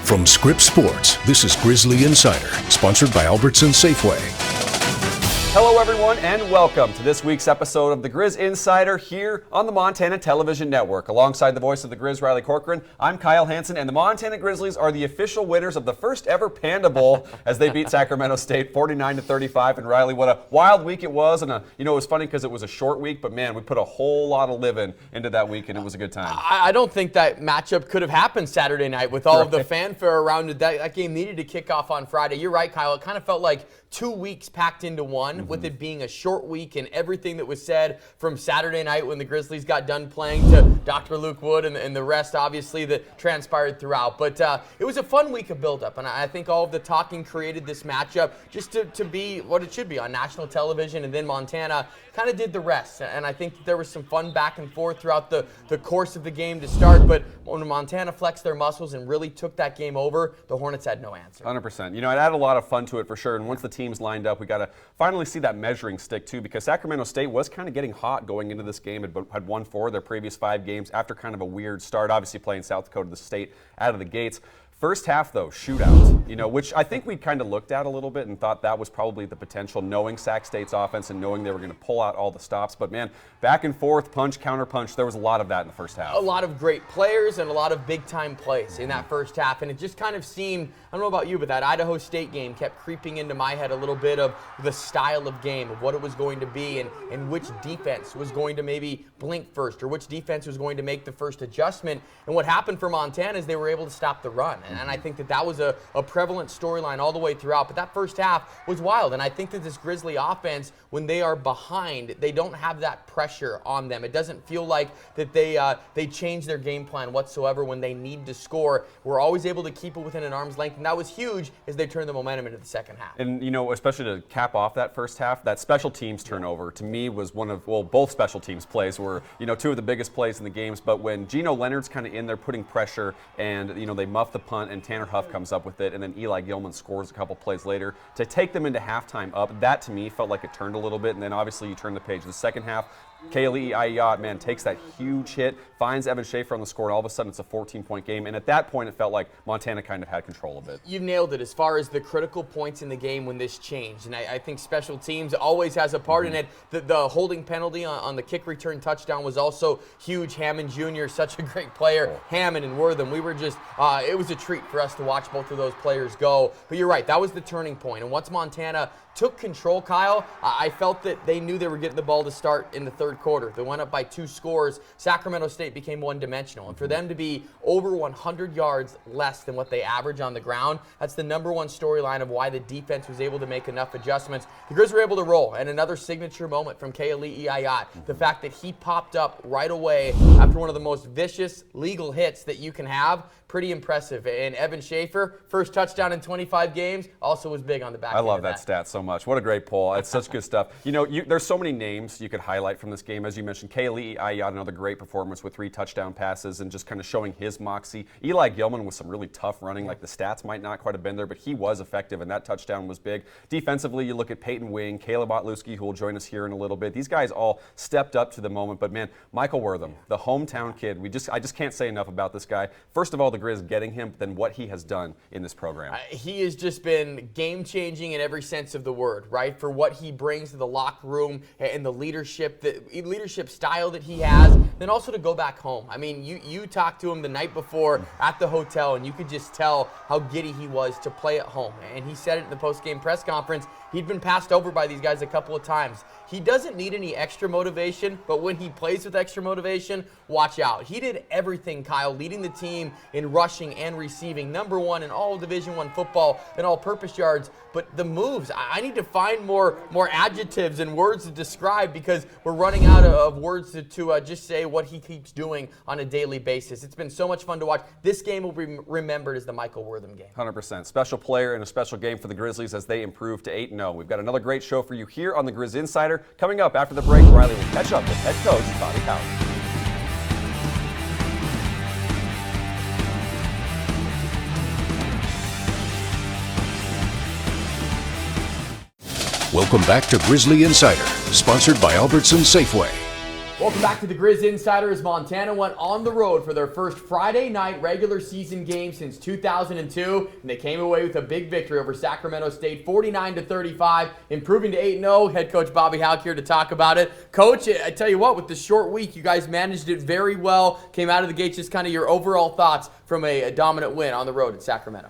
From Scripps Sports, this is Grizzly Insider, sponsored by Albertson Safeway. Hello everyone and welcome to this week's episode of the Griz Insider here on the Montana Television Network. Alongside the voice of the Griz, Riley Corcoran, I'm Kyle Hansen, and the Montana Grizzlies are the official winners of the first ever Panda Bowl as they beat Sacramento State 49-35. And Riley, what a wild week it was, and it was funny because it was a short week, but man, we put a whole lot of living into that week and it was a good time. I don't think that matchup could have happened Saturday night with all of the fanfare around it. That game needed to kick off on Friday. You're right, Kyle. It kind of felt like 2 weeks packed into one, with it being a short week and everything that was said from Saturday night when the Grizzlies got done playing to Dr. Luke Wood and the rest, obviously, that transpired throughout. But it was a fun week of buildup, and I think all of the talking created this matchup just to be what it should be on national television, and then Montana kind of did the rest. And I think there was some fun back and forth throughout the course of the game to start, but when Montana flexed their muscles and really took that game over, the Hornets had no answer. 100%. It added a lot of fun to it for sure, and once the teams lined up, we got to finally see that measuring stick too, because Sacramento State was kind of getting hot going into this game. It had won 4 of their previous 5 games after kind of a weird start, obviously playing South Dakota State out of the gates. First half, though, shootout, which I think we kind of looked at a little bit and thought that was probably the potential, knowing Sac State's offense and knowing they were going to pull out all the stops. But, man, back and forth, punch, counter punch, there was a lot of that in the first half. A lot of great players and a lot of big-time plays in that first half. And it just kind of seemed, I don't know about you, but that Idaho State game kept creeping into my head a little bit of the style of game, of what it was going to be, and which defense was going to maybe blink first, or which defense was going to make the first adjustment. And what happened for Montana is they were able to stop the run. And I think that was a prevalent storyline all the way throughout. But that first half was wild. And I think that this Grizzly offense, when they are behind, they don't have that pressure on them. It doesn't feel like that they change their game plan whatsoever when they need to score. We're always able to keep it within an arm's length. And that was huge as they turned the momentum into the second half. And, especially to cap off that first half, that special teams turnover to me was both special teams plays were, 2 of the biggest plays in the games. But when Geno Leonard's kind of in there putting pressure and, they muff the punt and Tanner Huff comes up with it, and then Eli Gilman scores a couple plays later to take them into halftime up. That to me felt like it turned a little bit, and then obviously you turn the page. The second half, Kaylee Ayat, man, takes that huge hit, finds Evan Schaefer on the score, and all of a sudden it's a 14-point game. And at that point, it felt like Montana kind of had control of it. You've nailed it as far as the critical points in the game when this changed. And I think special teams always has a part in it. The holding penalty on the kick return touchdown was also huge. Hammond Jr., such a great player. Hammond and Wortham, we were just, it was a treat for us to watch both of those players go. But you're right, that was the turning point. And once Montana took control, Kyle, I felt that they knew they were getting the ball to start in the third quarter. They went up by 2 scores. Sacramento State became one-dimensional. And for them to be over 100 yards less than what they average on the ground, that's the number one storyline of why the defense was able to make enough adjustments. The Grizz were able to roll. And another signature moment from Kaylee Ayat, the fact that he popped up right away after one of the most vicious legal hits that you can have, pretty impressive. And Evan Schaefer, first touchdown in 25 games, also was big on the back end. I love that stat so much. What a great pull. It's such good stuff. There's so many names you could highlight from this game. As you mentioned, Kaylee Ayat, another great performance with 3 touchdown passes and just kind of showing his moxie. Eli Gilman with some really tough running. Like the stats might not quite have been there, but he was effective, and that touchdown was big. Defensively, you look at Peyton Wing, Caleb Otlewski, who will join us here in a little bit. These guys all stepped up to the moment. But man, Michael Wortham, the hometown kid, I just can't say enough about this guy. First of all, the Grizz getting him, but then what he has done in this program. He has just been game-changing in every sense of the word, right? For what he brings to the locker room and the leadership style that he has, then also to go back home. I mean, you talked to him the night before at the hotel, and you could just tell how giddy he was to play at home. And he said it in the post-game press conference. He'd been passed over by these guys a couple of times. He doesn't need any extra motivation, but when he plays with extra motivation, watch out. He did everything, Kyle, leading the team in rushing and receiving, #1 in all Division I football and all-purpose yards. But the moves, I need to find more adjectives and words to describe, because we're running out of words to just say what he keeps doing on a daily basis. It's been so much fun to watch. This game will be remembered as the Michael Wortham game. 100%. Special player and a special game for the Grizzlies as they improve to 8-0. We've got another great show for you here on the Griz Insider. Coming up after the break, Riley will catch up with head coach Bobby Hauck. Welcome back to Grizzly Insider, sponsored by Albertson Safeway. Welcome back to the Griz Insider as Montana went on the road for their first Friday night regular season game since 2002, and they came away with a big victory over Sacramento State, 49-35, improving to 8-0. Head coach Bobby Hauck here to talk about it. Coach, I tell you what, with the short week, you guys managed it very well, came out of the gates. Just kind of your overall thoughts from a dominant win on the road at Sacramento.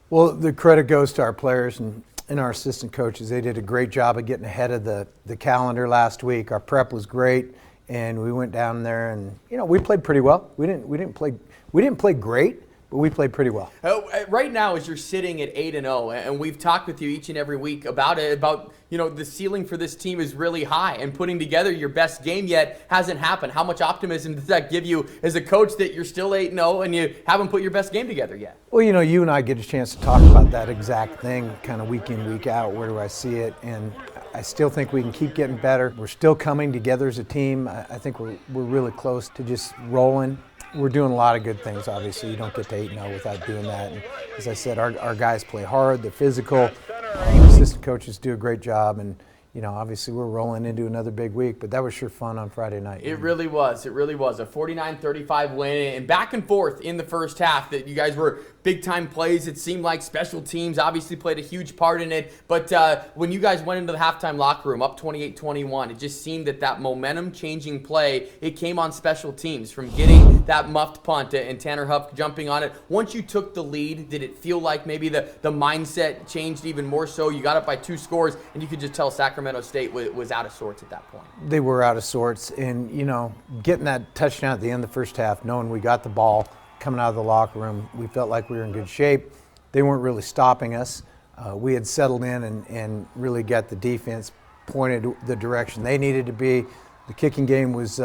Well, the credit goes to our players and our assistant coaches. They did a great job of getting ahead of the calendar last week. Our prep was great. And we went down there, and we played pretty well. We didn't play great, but we played pretty well. Right now, as you're sitting at 8-0, and we've talked with you each and every week about it, about the ceiling for this team is really high, and putting together your best game yet hasn't happened. How much optimism does that give you as a coach that you're still 8-0 and you haven't put your best game together yet? Well, you and I get a chance to talk about that exact thing, kind of week in, week out. Where do I see it? And I still think we can keep getting better. We're still coming together as a team. I think we're really close to just rolling. We're doing a lot of good things, obviously. You don't get to 8-0 without doing that. And as I said, our guys play hard, they're physical. Assistant coaches do a great job, and obviously we're rolling into another big week, but that was sure fun on Friday night. It really was. It really was. A 49-35 win, and back and forth in the first half that you guys were big-time plays. It seemed like special teams obviously played a huge part in it, but when you guys went into the halftime locker room up 28-21, it just seemed that momentum-changing play, it came on special teams, from getting that muffed punt and Tanner Huff jumping on it. Once you took the lead, did it feel like maybe the mindset changed even more so? You got up by 2 scores, and you could just tell Sacramento State was out of sorts at that point. They were out of sorts, and getting that touchdown at the end of the first half, knowing we got the ball coming out of the locker room, we felt like we were in good shape. They weren't really stopping us. We had settled in and really got the defense pointed the direction they needed to be. The kicking game was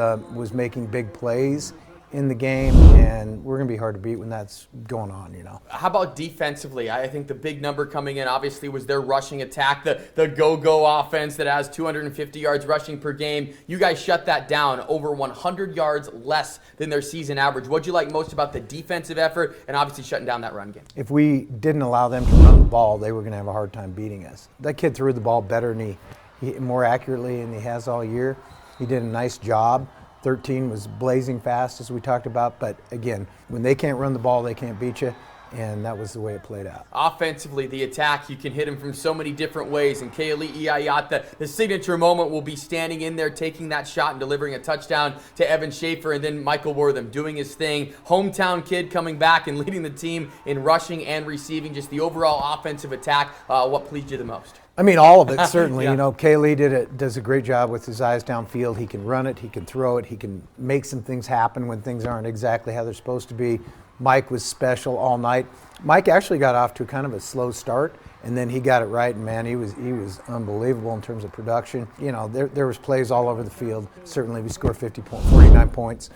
making big plays in the game, and we're going to be hard to beat when that's going on, How about defensively? I think the big number coming in obviously was their rushing attack, the go-go offense that has 250 yards rushing per game. You guys shut that down, over 100 yards less than their season average. What'd you like most about the defensive effort and obviously shutting down that run game? If we didn't allow them to run the ball, they were going to have a hard time beating us. That kid threw the ball better than he more accurately than he has all year. He did a nice job. 13 was blazing fast, as we talked about, but again, when they can't run the ball, they can't beat you, and that was the way it played out. Offensively, the attack, you can hit him from so many different ways, and Kaeli Iayat, the signature moment will be standing in there, taking that shot and delivering a touchdown to Evan Schaefer, and then Michael Wortham doing his thing. Hometown kid coming back and leading the team in rushing and receiving. Just the overall offensive attack, what pleased you the most? I mean, all of it, certainly. Yeah. Kaylee does a great job with his eyes downfield. He can run it, he can throw it, he can make some things happen when things aren't exactly how they're supposed to be. Mike was special all night. Mike actually got off to kind of a slow start, and then he got it right, and man, he was unbelievable in terms of production. There was plays all over the field. Certainly we scored 49 points.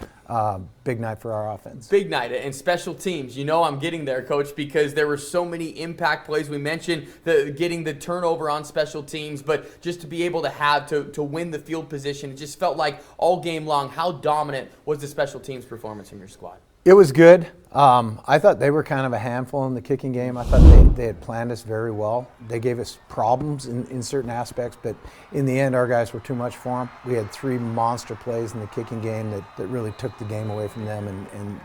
Big night for our offense. Big night, and special teams. I'm getting there, Coach, because there were so many impact plays. We mentioned getting the turnover on special teams, but just to be able to win the field position, it just felt like all game long, how dominant was the special teams performance from your squad? It was good. I thought they were kind of a handful in the kicking game. I thought they had planned us very well. They gave us problems in certain aspects, but in the end, our guys were too much for them. We had 3 monster plays in the kicking game that really took the game away from them, and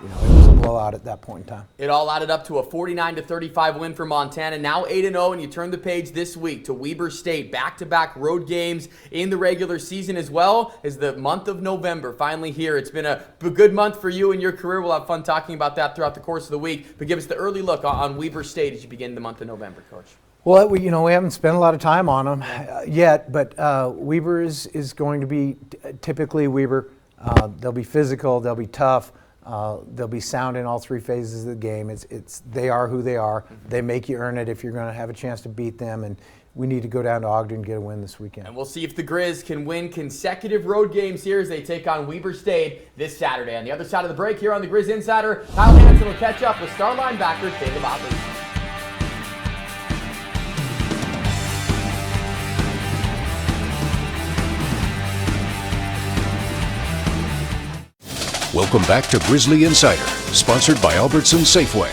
it was a blowout at that point in time. It all added up to a 49-35 win for Montana. Now 8-0, and you turn the page this week to Weber State. Back-to-back road games in the regular season, as well as the month of November finally here. It's been a good month for you and your career. We'll have fun talking about that throughout the course of the week. But give us the early look on Weber State as you begin the month of November, Coach. Well, we haven't spent a lot of time on them yet, but Weber is going to be typically Weber. They'll be physical. They'll be tough. They'll be sound in all 3 phases of the game. They are who they are. They make you earn it if you're going to have a chance to beat them, and we need to go down to Ogden and get a win this weekend. And we'll see if the Griz can win consecutive road games here as they take on Weber State this Saturday. On the other side of the break here on the Griz Insider, Kyle Hansen will catch up with star linebacker Caleb Otley. Welcome back to Grizzly Insider, sponsored by Albertson Safeway.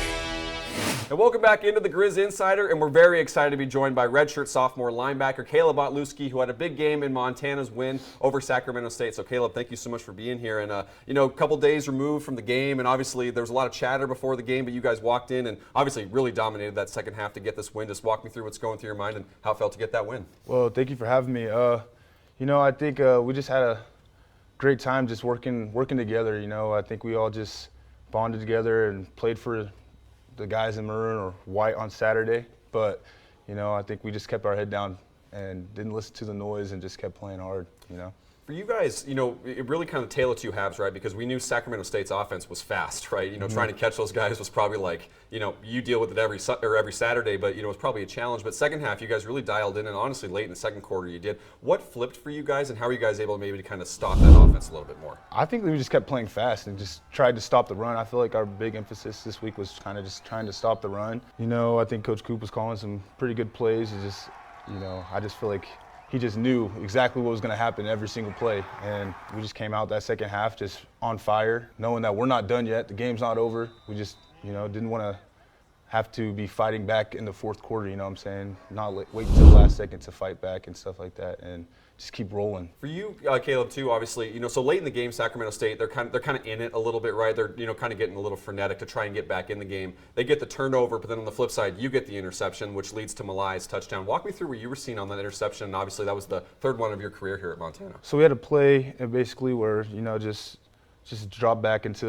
And welcome back into the Griz Insider, and we're very excited to be joined by redshirt sophomore linebacker Caleb Otlewski, who had a big game in Montana's win over Sacramento State. So Caleb, thank you so much for being here. And a couple days removed from the game, and obviously there was a lot of chatter before the game, but you guys walked in and obviously really dominated that second half to get this win. Just walk me through what's going through your mind and how it felt to get that win. Well, thank you for having me. I think we just had a great time just working together. I think we all just bonded together and played for the guys in maroon or white on Saturday, but I think we just kept our head down and didn't listen to the noise and just kept playing hard. For you guys, it really kind of tailored two halves, right? Because we knew Sacramento State's offense was fast, right? Trying to catch those guys was probably like, you deal with it every Saturday, but it was probably a challenge. But second half, you guys really dialed in, and honestly, late in the second quarter, you did. What flipped for you guys, and how are you guys able maybe to kind of stop that offense a little bit more? I think we just kept playing fast and just tried to stop the run. I feel like our big emphasis this week was kind of just trying to stop the run. I think Coach Coop was calling some pretty good plays. I just feel like he just knew exactly what was going to happen every single play. And we just came out that second half just on fire, knowing that we're not done yet. The game's not over. We just, didn't want to have to be fighting back in the fourth quarter, Not wait until the last second to fight back and stuff like that, and just keep rolling. For you, Caleb, too, obviously, so late in the game, Sacramento State, they're kind of in it a little bit, right? They're, kind of getting a little frenetic to try and get back in the game. They get the turnover, but then on the flip side, you get the interception, which leads to Malai's touchdown. Walk me through what you were seeing on that interception, and obviously that was the third one of your career here at Montana. So we had a play, basically where, just drop back into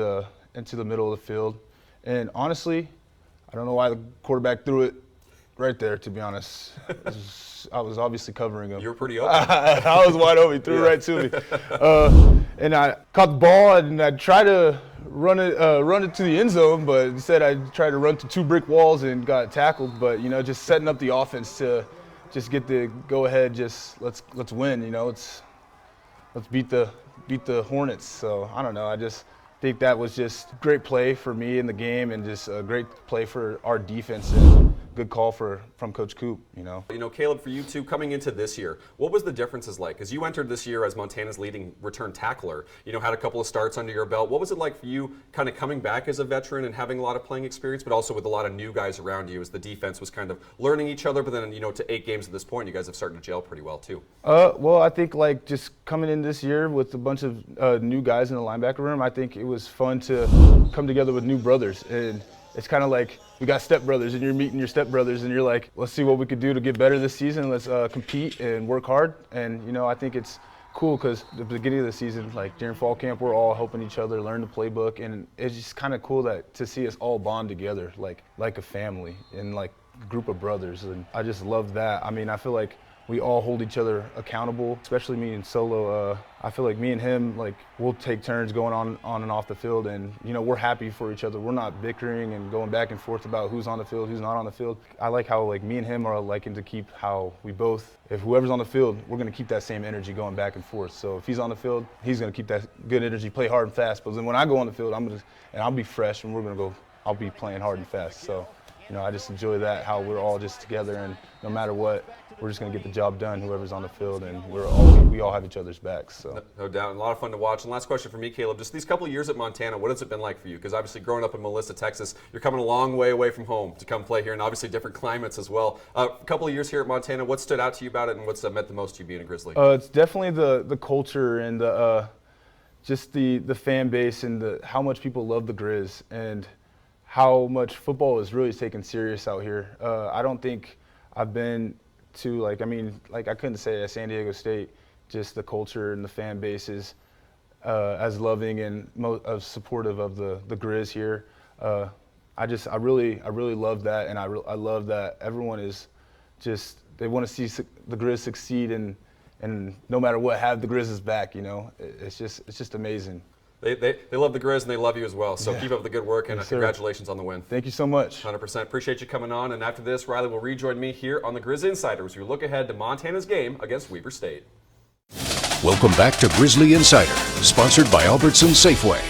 the middle of the field. And honestly, I don't know why the quarterback threw it right there, to be honest. I was obviously covering him. You were pretty open. I was wide open. He threw it right to me. And I caught the ball, and I tried to run it to the end zone, but instead I tried to run to two brick walls and got tackled. But, just setting up the offense to just get the go-ahead, just let's win, let's beat the Hornets. So, I don't know. I just think that was just great play for me in the game and just a great play for our defense and good call from Coach Coop, Caleb, for you too, coming into this year, what was the differences like? Because you entered this year as Montana's leading return tackler, had a couple of starts under your belt. What was it like for you kind of coming back as a veteran and having a lot of playing experience, but also with a lot of new guys around you as the defense was kind of learning each other, but then, to 8 games at this point, you guys have started to gel pretty well too? Well, I think just coming in this year with a bunch of new guys in the linebacker room, I think it was fun to come together with new brothers. And it's kind of like we got stepbrothers, and you're meeting your stepbrothers, and you're like, let's see what we could do to get better this season. Let's compete and work hard. And, I think it's cool because the beginning of the season, like during fall camp, we're all helping each other learn the playbook. And it's just kind of cool to see us all bond together like a family and like a group of brothers. And I just love that. I mean, I feel like we all hold each other accountable, especially me and Solo. I feel like me and him, we'll take turns going on and off the field, and we're happy for each other. We're not bickering and going back and forth about who's on the field, who's not on the field. I like how me and him are liking to keep how we both, if whoever's on the field, we're going to keep that same energy going back and forth. So if he's on the field, he's going to keep that good energy, play hard and fast. But then when I go on the field, I'll be fresh, and I'll be playing hard and fast. So. I just enjoy that, how we're all just together, and no matter what, we're just going to get the job done, whoever's on the field, and we all have each other's backs. So. No doubt, and a lot of fun to watch. And last question for me, Caleb, just these couple of years at Montana, what has it been like for you? Because obviously growing up in Melissa, Texas, you're coming a long way away from home to come play here, and obviously different climates as well. A couple of years here at Montana, what stood out to you about it, and what's meant the most to you being a Grizzly? It's definitely the culture and just the fan base and how much people love the Griz, and how much football is really taken serious out here. I don't think I've been to I couldn't say at San Diego State, just the culture and the fan base is as loving and supportive of the Griz here. I really love that, and I love that everyone is they want to see the Griz succeed, and no matter what, have the Grizz's back. It's just amazing. They love the Griz, and they love you as well. So keep up the good work, and yes, congratulations on the win. Thank you so much. 100%. Appreciate you coming on. And after this, Riley will rejoin me here on the Griz Insider as we look ahead to Montana's game against Weber State. Welcome back to Grizzly Insider, sponsored by Albertson Safeway.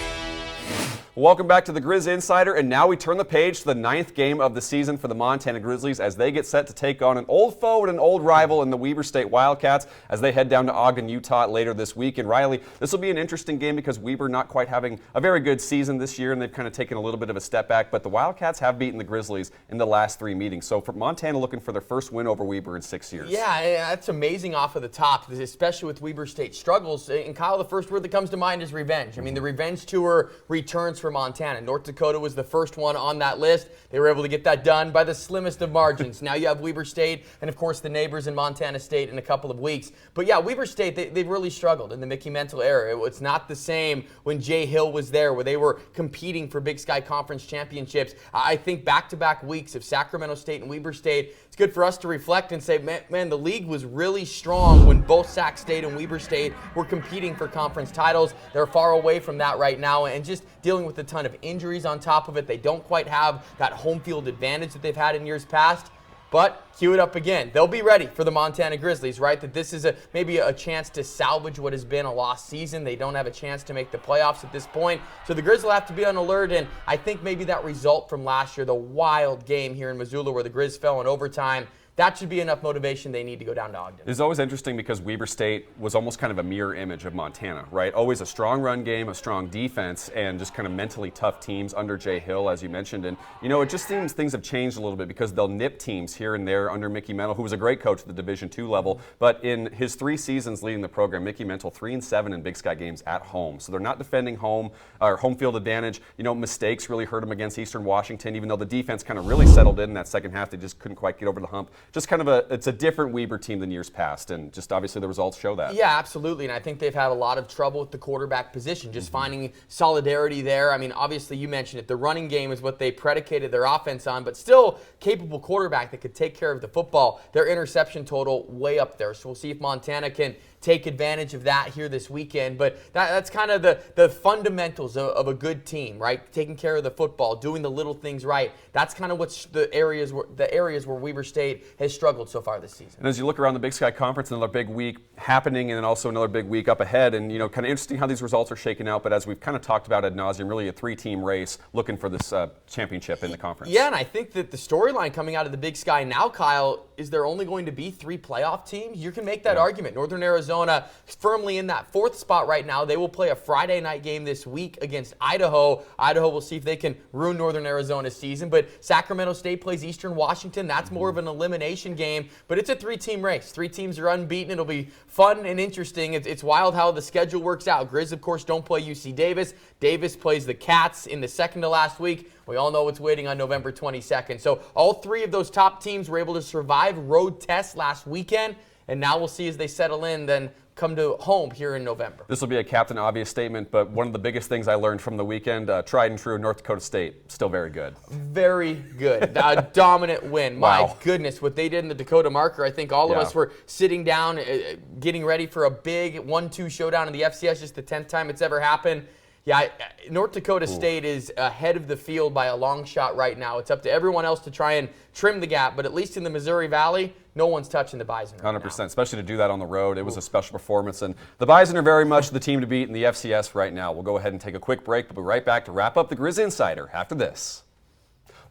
Welcome back to the Griz Insider, and now we turn the page to the 9th game of the season for the Montana Grizzlies as they get set to take on an old foe and an old rival in the Weber State Wildcats as they head down to Ogden, Utah later this week. And Riley, this will be an interesting game because Weber not quite having a very good season this year, and they've kind of taken a little bit of a step back, but the Wildcats have beaten the Grizzlies in the last 3 meetings. So for Montana looking for their first win over Weber in 6 years. Yeah, that's amazing off of the top, especially with Weber State struggles. And Kyle, the first word that comes to mind is revenge. I mean, the revenge tour returns for Montana. North Dakota was the first one on that list. They were able to get that done by the slimmest of margins. Now you have Weber State and, of course, the neighbors in Montana State in a couple of weeks. But, yeah, Weber State, they've really struggled in the Mickey Mantle era. It's not the same when Jay Hill was there, where they were competing for Big Sky Conference championships. I think back-to-back weeks of Sacramento State and Weber State, it's good for us to reflect and say, man, the league was really strong when both Sac State and Weber State were competing for conference titles. They're far away from that right now and just dealing with a ton of injuries on top of it. They don't quite have that home field advantage that they've had in years past. But cue it up again. They'll be ready for the Montana Grizzlies, right? That this is maybe a chance to salvage what has been a lost season. They don't have a chance to make the playoffs at this point. So the Grizz will have to be on alert. And I think maybe that result from last year, the wild game here in Missoula where the Grizz fell in overtime, that should be enough motivation they need to go down to Ogden. It's always interesting because Weber State was almost kind of a mirror image of Montana, right? Always a strong run game, a strong defense, and just kind of mentally tough teams under Jay Hill, as you mentioned. And, you know, it just seems things have changed a little bit because they'll nip teams here and there under Mickey Mantle, who was a great coach at the Division II level. But in his 3 seasons leading the program, Mickey Mantle 3-7 in Big Sky games at home. So they're not defending home field advantage. You know, mistakes really hurt them against Eastern Washington, even though the defense kind of really settled in that second half. They just couldn't quite get over the hump. Just kind of it's a different Weber team than years past, and just obviously the results show that. Yeah, absolutely, and I think they've had a lot of trouble with the quarterback position, just finding solidarity there. I mean, obviously you mentioned it. The running game is what they predicated their offense on, but still capable quarterback that could take care of the football. Their interception total way up there, so we'll see if Montana can take advantage of that here this weekend. But that's kind of the fundamentals of a good team, right? Taking care of the football, doing the little things right. That's kind of what's the areas where Weber State has struggled so far this season. And as you look around the Big Sky Conference, another big week happening and then also another big week up ahead. And, you know, kind of interesting how these results are shaking out. But as we've kind of talked about ad nauseum, really a 3-team race looking for this championship in the conference. Yeah, and I think that the storyline coming out of the Big Sky now, Kyle, is there only going to be 3 playoff teams? You can make that argument. Northern Arizona firmly in that 4th spot right now. They will play a Friday night game this week against Idaho. Idaho will see if they can ruin Northern Arizona's season. But Sacramento State plays Eastern Washington. That's more of an elimination game. But it's a 3-team race. 3 teams are unbeaten. It'll be fun and interesting. It's wild how the schedule works out. Grizz, of course, don't play UC Davis. Davis plays the Cats in the second to last week. We all know what's waiting on November 22nd. So all 3 of those top teams were able to survive road tests last weekend. And now we'll see as they settle in, then come to home here in November. This will be a Captain Obvious statement, but one of the biggest things I learned from the weekend, tried and true, North Dakota State, still very good. Very good. A dominant win. Wow. My goodness, what they did in the Dakota Marker, I think all of us were sitting down, getting ready for a big 1-2 showdown in the FCS, just the 10th time it's ever happened. Yeah, North Dakota State is ahead of the field by a long shot right now. It's up to everyone else to try and trim the gap, but at least in the Missouri Valley, no one's touching the Bison right 100%, now. especially to do that on the road. It was a special performance, and the Bison are very much the team to beat in the FCS right now. We'll go ahead and take a quick break, but we'll be right back to wrap up the Griz Insider after this.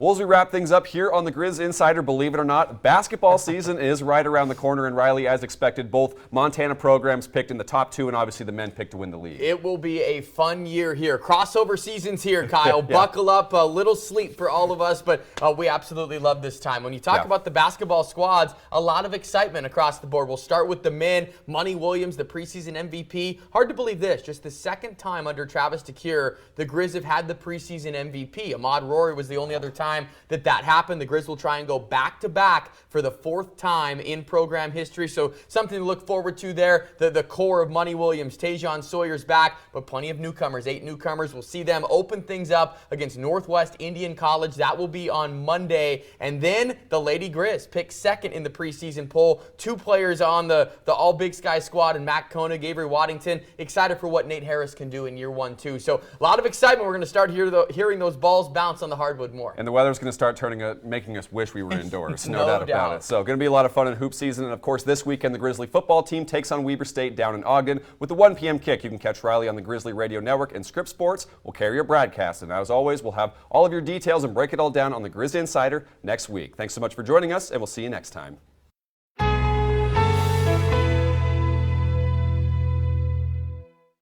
Well, as we wrap things up here on the Griz Insider, believe it or not, basketball season is right around the corner. And Riley, as expected, both Montana programs picked in the top 2, and obviously the men picked to win the league. It will be a fun year here. Crossover season's here, Kyle. Buckle up. A little sleep for all of us, but we absolutely love this time. When you talk about the basketball squads, a lot of excitement across the board. We'll start with the men. Money Williams, the preseason MVP. Hard to believe this. Just the 2nd time under Travis DeCuire, the Grizz have had the preseason MVP. Ahmad Rory was the only other time that happened. The Grizz will try and go back-to-back for the 4th time in program history. So something to look forward to there. The core of Money Williams, Tajon Sawyer's back, but plenty of newcomers, 8 newcomers. We'll see them open things up against Northwest Indian College. That will be on Monday. And then the Lady Grizz picked 2nd in the preseason poll. 2 players on the All Big Sky squad, and Matt Koenig, Avery Waddington. Excited for what Nate Harris can do in year 1, too. So a lot of excitement. We're going to start hearing those balls bounce on the hardwood more. And the weather's going to start making us wish we were indoors. No, No doubt about doubt. it. So going to be a lot of fun in hoop season. And of course, this weekend, the Grizzly football team takes on Weber State down in Ogden with the 1 p.m. kick. You can catch Riley on the Grizzly Radio Network, and Script Sports will carry your broadcast. And as always, we'll have all of your details and break it all down on the Griz Insider next week. Thanks so much for joining us, and we'll see you next time.